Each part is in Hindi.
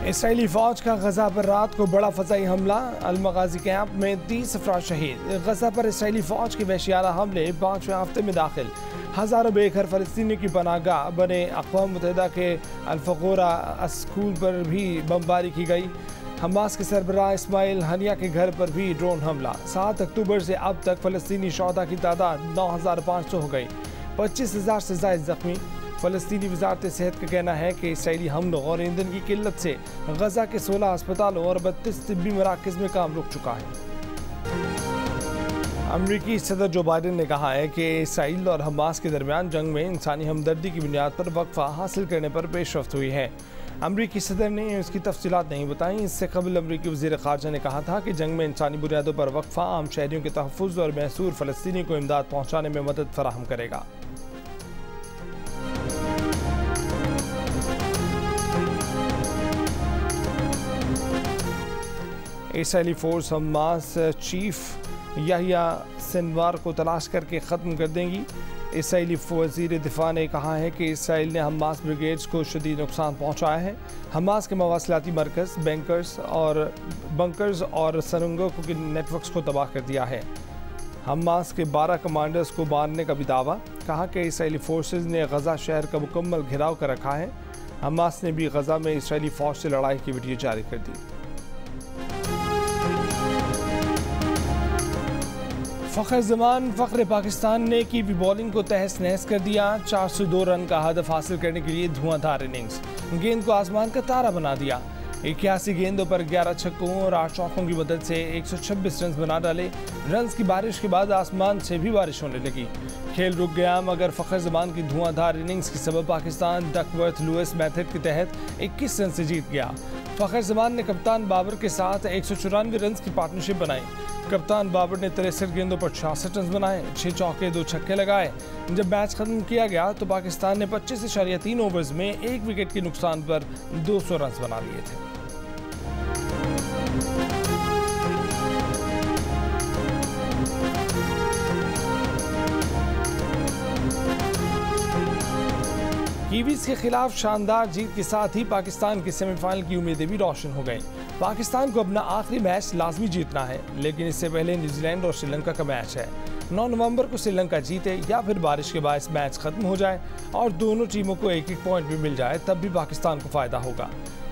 इसराइली फौज का गजा पर रात को बड़ा फजाई हमला, अल-मगाजी कैंप में 30 अफराद शहीद। गजा पर इसराइली फौज के वहशियाना हमले 5वें हफ्ते में दाखिल। हज़ारों बेघर फ़लस्तीनियों की पनाहगाह बने अक़वाम मुत्तहिदा के अल-फ़क़ूरा स्कूल पर भी बमबारी की गई। हमास के सरबराह इस्माइल हनिया के घर पर भी ड्रोन हमला। 7 अक्टूबर से अब तक फ़लस्तीनी शहदा की तादाद 9,500 हो गई। 25,000 से ज़ायद ज़ख्मी। फ़लस्तीनी वज़ारत सेहत का कहना है कि इसराइली हमलों और ईंधन की किल्लत से गजा के 16 अस्पतालों और 32 तिब्बी मराकज़ में काम रुक चुका है। अमरीकी सदर जो बाइडन ने कहा है कि इसराइल और हमास के दरमियान जंग में इंसानी हमदर्दी की बुनियाद पर वक्फा हासिल करने पर पेशरफ्त हुई है। अमरीकी सदर ने इसकी तफसीलात नहीं बताई। इससे कबल अमरीकी वज़ीर ख़ारजा ने कहा था कि जंग में इंसानी बुनियादों पर वक्फा आम शहरियों के तहफ़्फ़ुज़ और महसूर फ़लस्तीनियों को इमदाद पहुँचाने में मदद फराहम करेगा। Israeli force Hamas chief Yahya Sinwar को तलाश करके ख़त्म कर देंगी। इसराइली वज़ीर दिफा ने कहा है कि इसराइल ने हमास ब्रिगेड्स को शदीद नुकसान पहुँचाया है। हमास के मवासिलाती मरकज़, बंकर्स और सुरंगों के नेटवर्क्स को तबाह कर दिया है। हमास के 12 कमांडर्स को मारने का भी दावा। कहा कि इसराइली फोर्सेज ने गजा शहर का मुकम्मल घेराव कर रखा है। हमास ने भी गजा में इसराइली फ़ौज से लड़ाई की वीडियो जारी कर दी। फ़खर ज़मान फ़ख्र पाकिस्तान ने की भी बॉलिंग को तहस नहस कर दिया। 402 रन का हदफ हासिल करने के लिए धुआंधार इनिंग्स, गेंद को आसमान का तारा बना दिया। 81 गेंदों पर 11 छक्कों और 8 चौकों की मदद से 126 रन बना डाले। रन्स की बारिश के बाद आसमान से भी बारिश होने लगी। खेल रुक गया, मगर फ़खर ज़मान की धुआंधार इनिंग्स के सबब पाकिस्तान डकवर्थ लुइस मेथड के तहत 21 रन से जीत गया। फ़खर ज़मान ने कप्तान बाबर के साथ 194 रन की पार्टनरशिप बनाई। कप्तान बाबर ने 63 गेंदों पर 66 रन बनाए, 6 चौके 2 छक्के लगाए। जब मैच खत्म किया गया तो पाकिस्तान ने 25.3 ओवर्स में 1 विकेट के नुकसान पर 200 रन बना लिए थे। कीवीज के खिलाफ शानदार जीत के साथ ही पाकिस्तान की सेमीफाइनल की उम्मीदें भी रोशन हो गई। पाकिस्तान को अपना आखिरी मैच लाजमी जीतना है, लेकिन इससे पहले न्यूजीलैंड और श्रीलंका का मैच है। 9 नवंबर को श्रीलंका जीते या फिर बारिश के बायस मैच खत्म हो जाए और दोनों टीमों को एक पॉइंट भी मिल जाए, तब भी पाकिस्तान को फायदा होगा।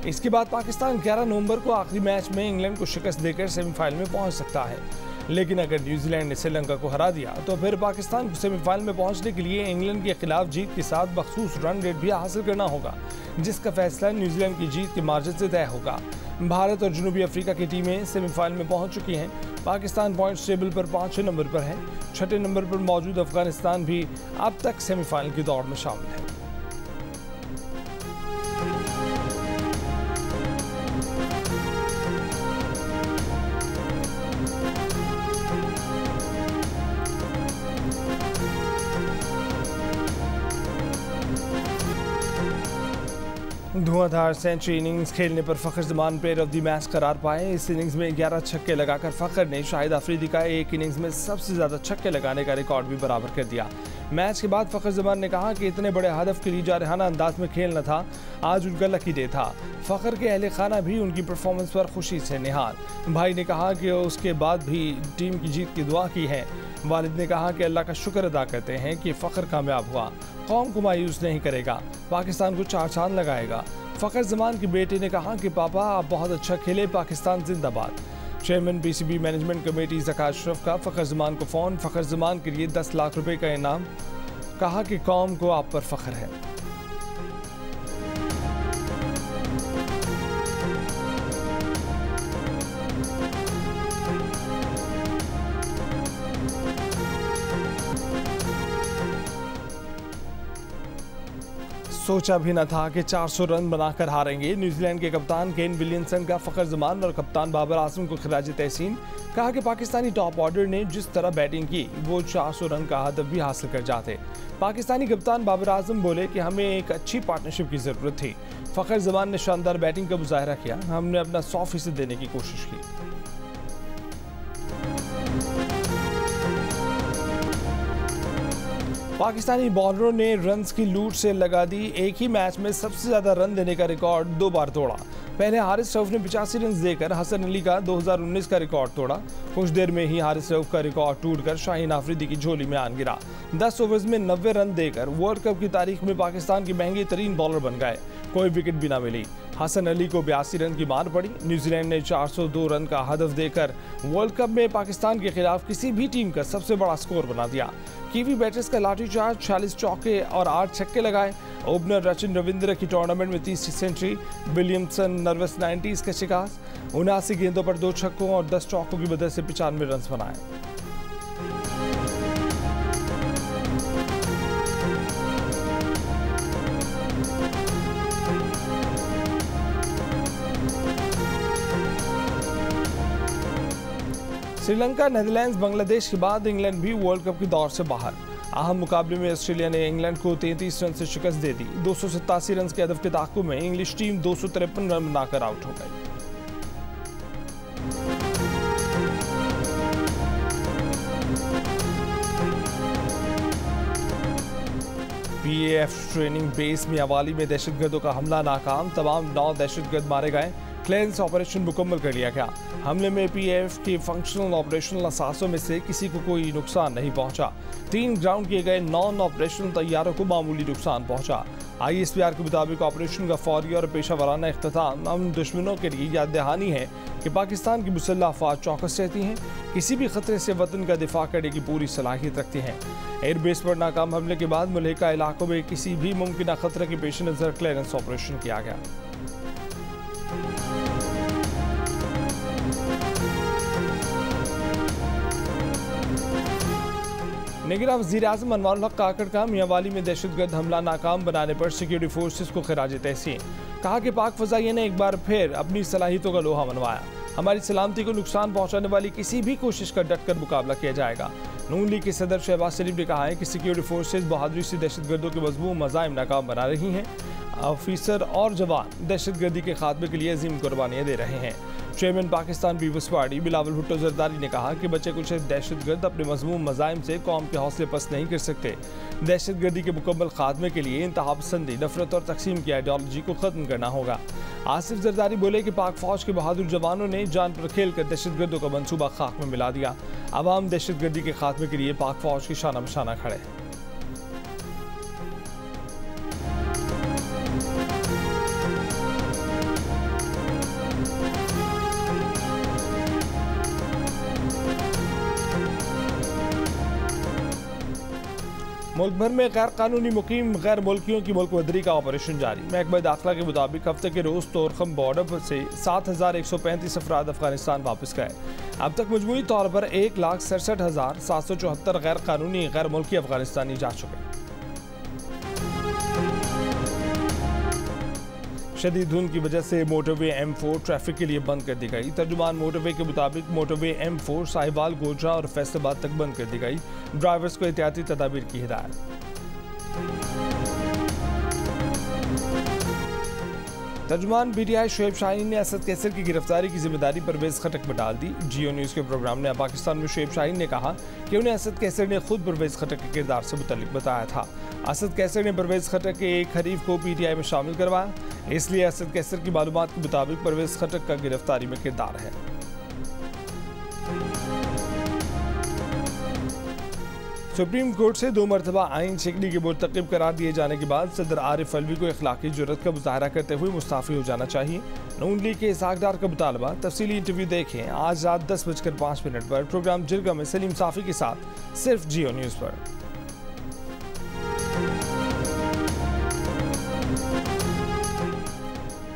इसके बाद पाकिस्तान 11 नवंबर को आखिरी मैच में इंग्लैंड को शिकस्त देकर सेमीफाइनल में पहुंच सकता है। लेकिन अगर न्यूजीलैंड ने श्रीलंका को हरा दिया तो फिर पाकिस्तान को सेमीफाइनल में पहुंचने के लिए इंग्लैंड के खिलाफ जीत के साथ बखसूस रन रेट भी हासिल करना होगा, जिसका फैसला न्यूजीलैंड की जीत के मार्जिन से तय होगा। भारत और जनूबी अफ्रीका की टीमें सेमीफाइनल में पहुंच चुकी हैं। पाकिस्तान पॉइंट्स टेबल पर 5वें नंबर पर है। 6ठे नंबर पर मौजूद अफगानिस्तान भी अब तक सेमीफाइनल की दौड़ में शामिल है। धुआंधार सेंचुरी इनिंग्स खेलने पर फ़खर ज़मान प्लेयर ऑफ द मैच करार पाए। इस इनिंग्स में 11 छक्के लगाकर फ़खर ने शाहिद अफरीदी का एक इनिंग्स में सबसे ज़्यादा छक्के लगाने का रिकॉर्ड भी बराबर कर दिया। मैच के बाद फ़खर ज़मान ने कहा कि इतने बड़े हदफ के लिए जारहाना अंदाज में खेलना था, आज उनका लकी डे था। फ़खर के अहले खाना भी उनकी परफॉर्मेंस पर खुशी से निहाल। भाई ने कहा कि उसके बाद भी टीम की जीत की दुआ की है। वालिद ने कहा कि अल्लाह का शुक्र अदा करते हैं कि फ़खर कामयाब हुआ, कौम को मायूस नहीं करेगा, पाकिस्तान को 4 चांद लगाएगा। फ़खर ज़मान के बेटे ने कहा कि पापा आप बहुत अच्छा खेले, पाकिस्तान जिंदाबाद। चेयरमैन पीसीबी मैनेजमेंट कमेटी ज़कात अशरफ का फ़खर ज़मान को फ़ोन, फ़खर ज़मान के लिए 10 लाख रुपए का इनाम। कहा कि कौम को आप पर फ़ख्र है। सोचा भी न था कि 400 रन बनाकर हारेंगे। न्यूजीलैंड के कप्तान केन विलियमसन का फ़खर ज़मान और कप्तान बाबर आजम को खिराज तहसीन। कहा कि पाकिस्तानी टॉप ऑर्डर ने जिस तरह बैटिंग की वो 400 रन का हदफ भी हासिल कर जाते। पाकिस्तानी कप्तान बाबर आजम बोले कि हमें एक अच्छी पार्टनरशिप की ज़रूरत थी। फ़खर ज़मान ने शानदार बैटिंग का मुजाहरा किया, हमने अपना 100% देने की कोशिश की। पाकिस्तानी बॉलरों ने रन्स की लूट से लगा दी। एक ही मैच में सबसे ज्यादा रन देने का रिकॉर्ड 2 बार तोड़ा। पहले हारिस रऊफ ने 85 रन देकर हसन अली का 2019 का रिकॉर्ड तोड़ा। कुछ देर में ही हारिस रऊफ का रिकॉर्ड टूटकर शाहीन आफरीदी की झोली में आन गिरा। 10 ओवर्स में 90 रन देकर वर्ल्ड कप की तारीख में पाकिस्तान के महंगे तरीन बॉलर बन गए। कोई विकेट भी ना मिली। हसन अली को 82 रन की मार पड़ी। न्यूजीलैंड ने 402 रन का हदफ देकर वर्ल्ड कप में पाकिस्तान के खिलाफ किसी भी टीम का सबसे बड़ा स्कोर बना दिया। कीवी बैटर्स का लाठीचार्ज, 46 चौके और 8 छक्के लगाए। ओपनर रचिन रविंद्र की टूर्नामेंट में 30वीं सेंचुरी। विलियमसन नर्वस 90s का शिकार। 79 गेंदों पर 2 छक्कों और 10 चौकों की मदद से 95 रन बनाए। श्रीलंका, नेदरलैंड्स, बांग्लादेश के बाद इंग्लैंड भी वर्ल्ड कप की दौर से बाहर। अहम मुकाबले में ऑस्ट्रेलिया ने इंग्लैंड को 33 रन से शिकस्त दे दी। 287 रन के हदफ के ताक़ुब में इंग्लिश टीम 253 रन बनाकर आउट हो गई। PAF ट्रेनिंग बेस मियांवाली में दहशतगर्दों का हमला नाकाम। तमाम 9 दहशतगर्द मारे गए। क्लियरेंस ऑपरेशन मुकम्मल कर लिया गया। हमले में PAF के फंक्शनल ऑपरेशनल असासों में से किसी को कोई नुकसान नहीं पहुंचा। 3 ग्राउंड किए गए नॉन ऑपरेशनल तैयारों को मामूली नुकसान पहुंचा। ISPR के मुताबिक ऑपरेशन का फौरी और पेशा वराना इख्तिताम हम दुश्मनों के लिए याद दहानी है कि पाकिस्तान की मुसल्लह अफवाज चौकस रहती हैं, किसी भी खतरे से वतन का दिफा करने की पूरी सलाहियत रखती हैं। एयरबेस पर नाकाम हमले के बाद मुल्हिका इलाकों में किसी भी मुमकिन खतरे के पेश नज़र क्लियरेंस ऑपरेशन किया गया। निगरान वज़ीर-ए-आज़म अनवारुल हक काकड़ का मियांवाली में दहशतगर्द हमला नाकाम बनाने पर सिक्योरिटी फोर्सेस को खिराज तहसीन। कहा कि पाक फ़ज़ाइया ने एक बार फिर अपनी सलाहियतों का लोहा मनवाया। हमारी सलामती को नुकसान पहुंचाने वाली किसी भी कोशिश का डटकर मुकाबला किया जाएगा। नून लीग के सदर शहबाज शरीफ ने कहा है कि सिक्योरिटी फोर्सेस बहादुरी से दहशतगर्दों के मज़मूम मज़ाइम नाकाम बना रही हैं। ऑफिसर और जवान दहशतगर्दी के खात्मे के लिए अजीम कुर्बानियाँ दे रहे हैं। Chairman Pakistan peoples party Bilawal Bhutto Zardari ने कहा कि बच्चे कुछ दहशतगर्द अपने मज़मूम मज़ाइम से कौम के हौसले पस्त नहीं कर सकते। दहशतगर्दी के मुकम्मल खात्मे के लिए इंतहा पसंदी, नफरत और तकसीम की आइडियोलॉजी को ख़त्म करना होगा। आसिफ जरदारी बोले कि पाक फौज के बहादुर जवानों ने जान पर खेल कर दहशतगर्दों का मंसूबा खाक में मिला दिया। अवाम दहशतगर्दी के खात्मे के लिए पाक फौज की शाना बशाना खड़े हैं। मुल्क भर में गैर कानूनी मुकीम गैर मुल्कियों की मुल्क बदरी का ऑपरेशन जारी। महकमा दाखिला के मुताबिक हफ्ते के रोज़ तोरखम बॉर्डर से 7135 अफराद अफगानिस्तान वापस गए। अब तक मजमूई तौर पर 1,67,774 गैर कानूनी गैर मुल्की अफगानिस्तानी जा चुके। शदीद धुंध की वजह से मोटरवे M4 ट्रैफिक के लिए बंद कर दी गई। तर्जुमान मोटरवे के मुताबिक मोटरवे M4 साहिवाल, गोजरा और फैसलाबाद तक बंद कर दी गई। ड्राइवर्स को एहतियाती तदाबीर की हिदायत। तर्जुमान PTI शोएब शाहीन ने असद कैसर की गिरफ्तारी की जिम्मेदारी परवेज खटक पर डाल दी। जियो न्यूज़ के प्रोग्राम ने पाकिस्तान में शोएब शाहीन ने कहा कि उन्हें असद कैसर ने खुद परवेज खटक के किरदार से मुतल्लिक बताया था। असद कैसर ने परवेज खटक के एक हरीफ को PTI में शामिल करवाया, इसलिए असद कैसर की मालूमात के मुताबिक परवेज खटक का गिरफ्तारी में किरदार है। सुप्रीम कोर्ट से 2 मरतबा आइन शिकनी के मुर्तकिब करार दिए जाने के बाद सदर आरिफ अलवी को इखलाकी जुर्रत का मुजाहरा करते हुए मुस्ताफ़ी हो जाना चाहिए। नून लीग के इसाकदार का मुतालबा। तफसीली इंटरव्यू देखें आज रात 10:05 पर प्रोग्राम जिरगा में सलीम साफ़ी के साथ, सिर्फ जियो न्यूज़ पर।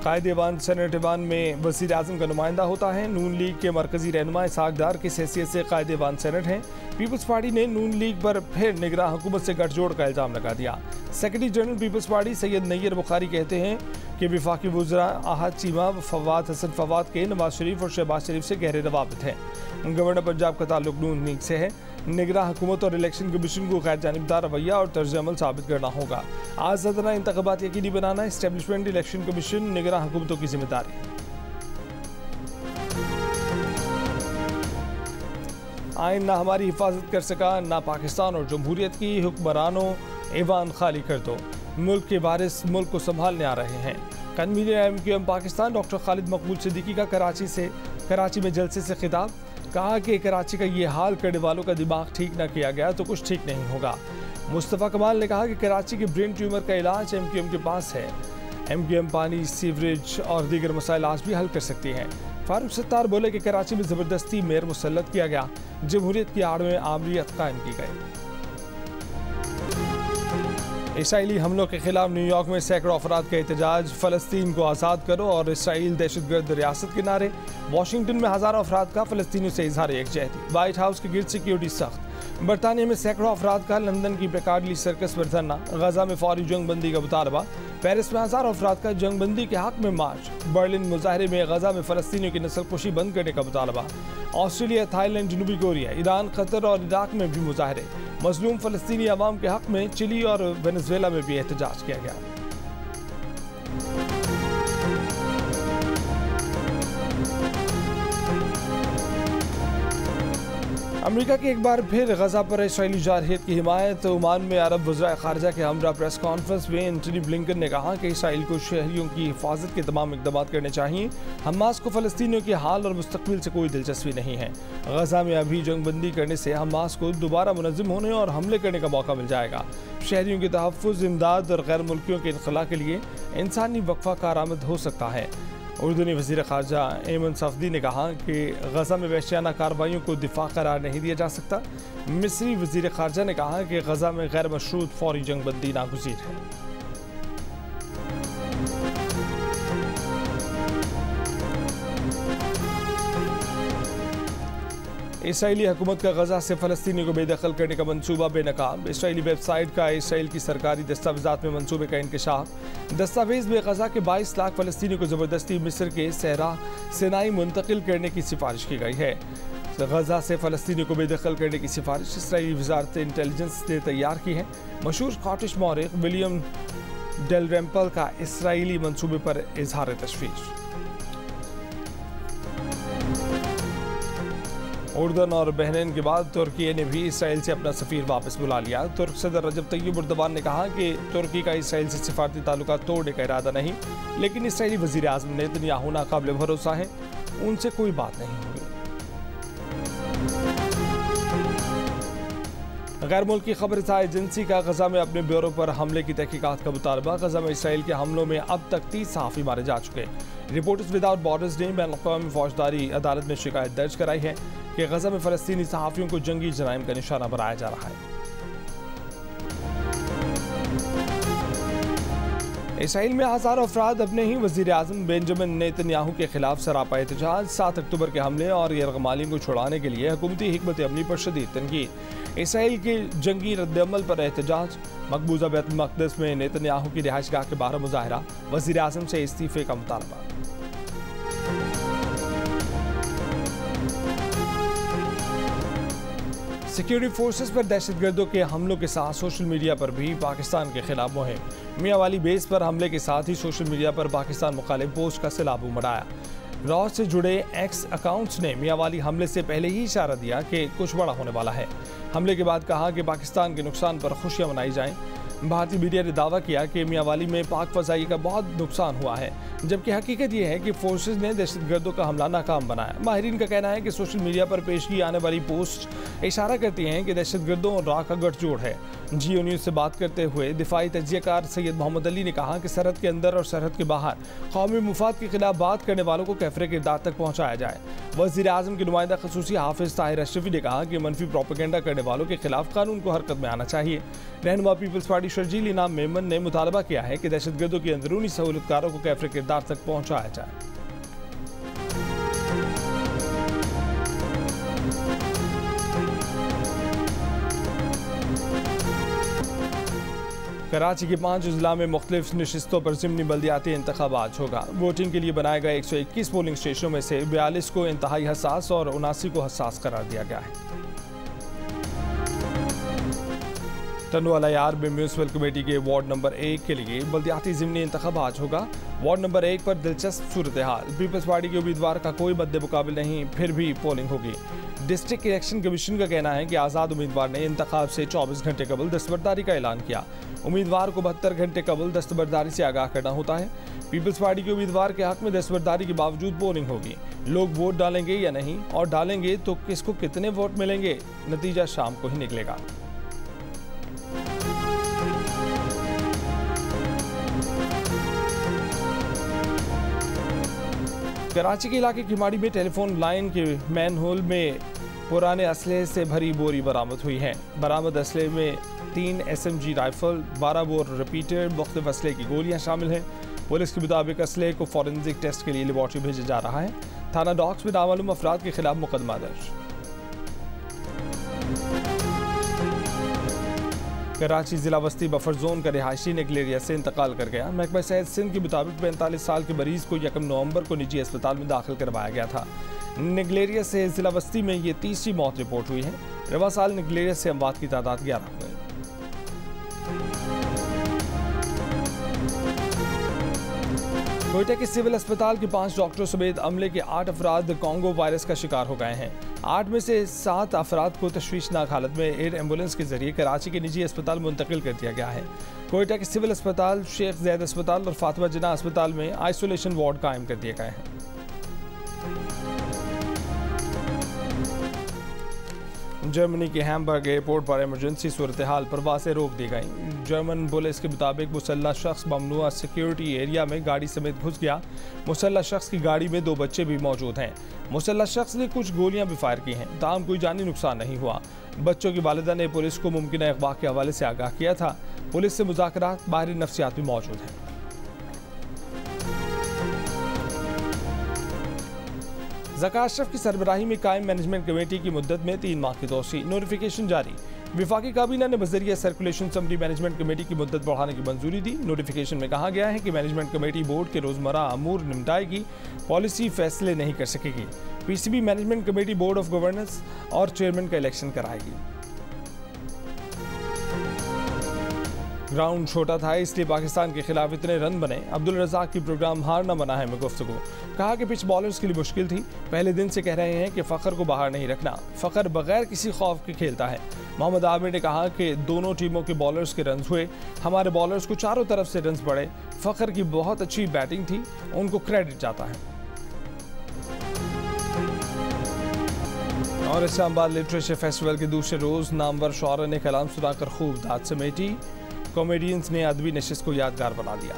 कायदेवान सेनेट ईवान में वज़ीर-ए-आज़म का नुमाइंदा होता है। नून लीग के मरकजी रहनुमा इसाकदार किस हैसियत से कायदेवान सेनेट हैं। पीपल्स पार्टी ने नून लीग पर फिर निगरान हुकूमत से गठजोड़ का इल्ज़ाम लगा दिया। Secretary general peoples party Syed Nayyar Bukhari कहते हैं कि वफाकी वज़रा आहद चीमा, फवाद हसन फवाद के नवाज शरीफ और शहबाज शरीफ से गहरे रवाबित हैं। गवर्नर पंजाब का ताल्लुक नून लीग से है। निगरान हुकूमत और इलेक्शन कमीशन को गैर जानिबदार रवैया और तर्ज अमल साबित करना होगा। आज़ादाना इंतखाबात यकीनी बनाना एस्टेब्लिशमेंट इलेक्शन कमीशन निगरान हुकूमतों की जिम्मेदारी। आइन ना हमारी हिफाजत कर सका, ना पाकिस्तान और जमहूरियत की हुक्मरानों ऐवान खाली कर दो, मुल्क के वारिस मुल्क को संभालने आ रहे हैं। Convener MQM Pakistan doctor Khalid मकबूल सिद्दीकी का कराची में जलसे से खिताब, कहा कि कराची का ये हाल करने वालों का दिमाग ठीक ना किया गया तो कुछ ठीक नहीं होगा। मुस्तफ़ा कमाल ने कहा कि कराची के ब्रेन ट्यूमर का इलाज MQM के पास है। MQM पानी, सीवरेज और दीगर मसाइल आज भी हल कर सकती हैं। फारूक सत्तार बोले कि कराची में ज़बरदस्ती मेयर मुसल्लत किया गया, जमहूरियत की आड़ में आमरीत कायम की गई। इसराइली हमलों के खिलाफ न्यूयॉर्क में सैकड़ों अफराद का एहतजाज, फ़लस्तीन को आज़ाद करो और इसराइल दहशतगर्द रियासत के नारे। वाशिंगटन में हज़ारों अफराद का फ़लस्तीनियों से इजहार यकजहती। वाइट हाउस के गिर्द सिक्योरिटी सख्त। बरतानिया में सैकड़ों अफराद का लंदन की पिकाडिली सर्कस पर धरना। गजा में फौरी जंगबंदी का मुतालबा। पेरिस में हज़ारों अफराद का जंगबंदी के हक में मार्च। बर्लिन मुजाहरे में गजा में फ़लस्तीनियों की नस्लकुशी बंद करने का मुतालबा। ऑस्ट्रेलिया, थाईलैंड, जनूबी कोरिया, ईरान, कतर और इराक में भी मुजाहरे। मजलूम फ़लस्तीनी अवाम के हक में चिली और वेनेजुएला में भी एहतजाज किया गया। अमेरिका की एक बार फिर गजा पर इसराइली जारहियत की हिमायत। ओमान में अरब वज़राए ख़ारजा के हमरा प्रेस कॉन्फ्रेंस में एंटनी ब्लिंकन ने कहा कि इसराइल को शहरियों की हिफाजत के तमाम इक़दाम करने चाहिए। हमास को फ़लस्तीनियों के हाल और मुस्तक़बिल से कोई दिलचस्पी नहीं है। गजा में अभी जंगबंदी करने से हमास को दोबारा मुनज़्ज़म होने और हमले करने का मौका मिल जाएगा। शहरियों के तहफ़्फ़ुज़, इमदाद और गैर मुल्कियों के इनखला के लिए इंसानी वक़फ़ा कारआमद हो सकता है। उर्दूनी वज़ीर ख़ारजा एमन सफ़दी ने कहा कि गजा में वहशियाना कार्रवाइयों को दिफा करार नहीं दिया जा सकता। मिस्री वज़ीर ख़ारजा ने कहा कि गजा में गैर मशरूत फौरी जंगबंदी नागुज़ीर है। इसराइली हुकूमत का गजा से फ़लस्तीनियों को बेदखल करने का मंसूबा बेनकाब। इसराइली वेबसाइट का इसराइल की सरकारी दस्तावेज़ात में मंसूबे का इंकशाफ। दस्तावेज़ में गजा के 22 लाख फ़लस्तीनियों को ज़बरदस्ती मिस्र के सहरा सिनाई मुंतकिल करने की सिफारिश की गई है। गजा से फ़लस्तीनियों को बेदखल करने की सिफारिश इसराइली वज़ारत इंटेलिजेंस ने तैयार की है। मशहूर स्कॉटिश मौरिख विलियम डेलरेम्पल का इसराइली मंसूबे पर इजहार तशवीश। उर्दन और बहरीन के बाद तुर्की ने भी इसराइल से अपना सफ़ीर वापस बुला लिया। तुर्क सदर रजब तय्यिब एर्दोगान ने कहा कि तुर्की का इसराइल से सिफारती ताल्लुकात तोड़ने का इरादा नहीं, लेकिन इसराइली वज़ीर आज़म नेतन्याहू नाकाबिल भरोसा है, उनसे कोई बात नहीं होगी। गैर मुल्की खबर एजेंसी का गजा में अपने ब्यूरो पर हमले की तहकीकात का मुतालबा। गजा में इसराइल के हमलों में अब तक 30 सहाफ़ी मारे जा चुके। रिपोर्टर्स विदाउट बॉर्डर्स ने बैनुल-अक़वामी फौजदारी अदालत में शिकायत दर्ज कराई है कि गजा में फ़लस्तीनी सहाफ़ियों को जंगी जराइम का निशाना बनाया जा रहा है। इसराइल में हज़ारों अफराद अपने ही वज़ीर आज़म बेंजामिन नेतन्याहू के खिलाफ सरापा एहतजाज। 7 अक्टूबर के हमले और यरगमालिन को छुड़ाने के लिए हुकूमती हिकमत अमली पर शदीद तनकीद। इसराइल के जंगी रद्दअमल पर एहतजाज। मकबूजा बैतुल मक़दस में नेतन्याहू की रिहाइशगाह के बाहर मुज़ाहरा। वज़ीर आज़म से इस्तीफ़े का मुतालबा। सिक्योरिटी फोर्सेस पर दहशतगर्दों के हमलों के साथ सोशल मीडिया पर भी पाकिस्तान के खिलाफ मुहिम। मियांवाली बेस पर हमले के साथ ही सोशल मीडिया पर पाकिस्तान मुखालिफ पोस्ट का सैलाब उमड़ा। रॉ से जुड़े एक्स अकाउंट्स ने मियांवाली हमले से पहले ही इशारा दिया कि कुछ बड़ा होने वाला है। हमले के बाद कहा कि पाकिस्तान के नुकसान पर खुशियां मनाई जाएं। भारतीय मीडिया ने दावा किया कि मियांवाली में पाक फ़ज़ाई का बहुत नुकसान हुआ है, जबकि हकीकत यह है कि फोर्सेज ने दहशतगर्दों का हमला नाकाम बनाया। माहिरीन का कहना है कि सोशल मीडिया पर पेश की आने वाली पोस्ट इशारा करती हैं कि दहशतगर्दों और रॉ का गठजोड़ है। जियो न्यूज़ से बात करते हुए दिफाई तज्ज़ियाकार सैयद मोहम्मद अली ने कहा कि सरहद के अंदर और सरहद के बाहर कौमी मुफाद के खिलाफ बात करने वालों को कैफरे किरदार तक पहुँचाया जाए। वज़ीर आज़म के नुमाइंदा ख़ुसूसी हाफिज़ ताहिर अशरफी ने कहा कि मनफी प्रोपेगेंडा करने वालों के खिलाफ कानून को हरकत में आना चाहिए। रहनुमा पीपल्स पार्टी शर्जील इनाम मेमन ने मुतालबा किया है कि दहशतगर्दों की अंदरूनी सहूलतकारों को कैफरे किरदार तक पहुँचाया जाए। कराची के 5 अजला में मुख्तलिफ नशिस्तों पर ज़िमनी बल्दियाती इंतखाबात होगा। वोटिंग के लिए बनाए गए 121 पोलिंग स्टेशनों में से 42 को इंतहाई हसास और 79 को हसास करार दिया गया है। टनवाला यार में म्यूनसिपल कमेटी के वार्ड नंबर 1 के लिए बल्दियाती ज़िमनी इंतखाब आज होगा। वार्ड नंबर 1 पर दिलचस्प सूरत हाल, पीपल्स पार्टी के उम्मीदवार का कोई मद्दे मुकाबिल नहीं, फिर भी पोलिंग होगी। डिस्ट्रिक्ट इलेक्शन कमीशन का कहना है कि आज़ाद उम्मीदवार ने इंतखाब से 24 घंटे कबल दस्तबरदारी का ऐलान किया। उम्मीदवार को 72 घंटे कबल दस्तबरदारी से आगाह करना होता है। पीपल्स पार्टी के उम्मीदवार के हक में दस्तबरदारी के बावजूद पोलिंग होगी। लोग वोट डालेंगे या नहीं, और डालेंगे तो किसको कितने वोट मिलेंगे, नतीजा शाम को ही निकलेगा। कराची के इलाके किमाड़ी में टेलीफोन लाइन के मैनहोल में पुराने असलहे से भरी बोरी बरामद हुई है। बरामद असलहे में 3 SMG राइफल, 12 बोर रिपीटर, मुख्तलिफ असलहे की गोलियां शामिल हैं। पुलिस के मुताबिक असलहे को फॉरेंसिक टेस्ट के लिए लेबॉर्ट्री भेजा जा रहा है। थाना डॉक्स में नामालूम अफराद के खिलाफ मुकदमा दर्ज। कराची जिला वस्ती बफर जोन का रिहायशी नेगलेरिया से इंतकाल कर गया। महकमा सेहत सिंध के मुताबिक 45 साल के मरीज को 1 नवंबर को निजी अस्पताल में दाखिल करवाया गया था। नेगलेरिया से जिला वस्ती में ये तीसरी मौत रिपोर्ट हुई है। रवा साल नेगलेरिया से अमवात की तादाद 11 हो गई। कोयटा के सिविल अस्पताल के 5 डॉक्टरों समेत अमले के 8 अफराद कॉन्गो वायरस का शिकार हो गए हैं। 8 में से 7 अफराद को तशवीशनाक हालत में एयर एम्बुलेंस के जरिए कराची के निजी अस्पताल मुंतकिल कर दिया गया है। कोयटा के सिविल अस्पताल, शेख ज़ैद अस्पताल और फातिमा जिन्ना अस्पताल में आइसोलेशन वार्ड कायम कर दिए गए हैं। जर्मनी के हैम्बर्ग एयरपोर्ट पर इमरजेंसी सूरत हाल, परवासें रोक दी गई। जर्मन पुलिस के मुताबिक मुसल्ला शख्स ममनुआ सिक्योरिटी एरिया में गाड़ी समेत घुस गया। मुसल्ला शख्स की गाड़ी में 2 बच्चे भी मौजूद हैं। मुसल्ला शख्स ने कुछ गोलियां भी फायर की हैं, ताहम कोई जानी नुकसान नहीं हुआ। बच्चों की वालिदा ने पुलिस को मुमकिन अगवा के हवाले से आगाह किया था। पुलिस से मुज़ाकरात, बाहरी नफ्सियात भी मौजूद हैं। ज़का अशरफ की सरबराही में कायम मैनेजमेंट कमेटी की मुद्दत में 3 माह की तोसी, नोटिफिकेशन जारी। विफाकी काबीना ने बज़रिया सर्कुलेशन असम्बली मैनेजमेंट कमेटी की मुद्दत बढ़ाने की मंजूरी दी। नोटिफिकेशन में कहा गया है कि मैनेजमेंट कमेटी बोर्ड के रोज़मर्रा अमूर निपटाएगी, पॉलिसी फैसले नहीं कर सकेगी। PCB management committee board of governance और चेयरमैन का इलेक्शन कराएगी। ग्राउंड छोटा था, इसलिए पाकिस्तान के खिलाफ इतने रन बने। अब्दुल रज़ाक की प्रोग्राम हारना बना है में गुफ्तगू। कहा कि पिच बॉलर्स के लिए मुश्किल थी। पहले दिन से कह रहे हैं कि फ़खर को बाहर नहीं रखना। फ़खर बगैर किसी खौफ के खेलता है। मोहम्मद आमिर ने कहा कि दोनों टीमों के बॉलर्स के रन हुए, हमारे बॉलर्स को चारों तरफ से रन बढ़े। फ़खर की बहुत अच्छी बैटिंग थी, उनको क्रेडिट जाता है। और इस्लामाबाद लिटरेचर फेस्टिवल के दूसरे रोज़ नामवर शुआरा ने कलाम सुनाकर खूब दाद समेटी। कॉमेडियंस ने अदबी नशिस्त को यादगार बना दिया।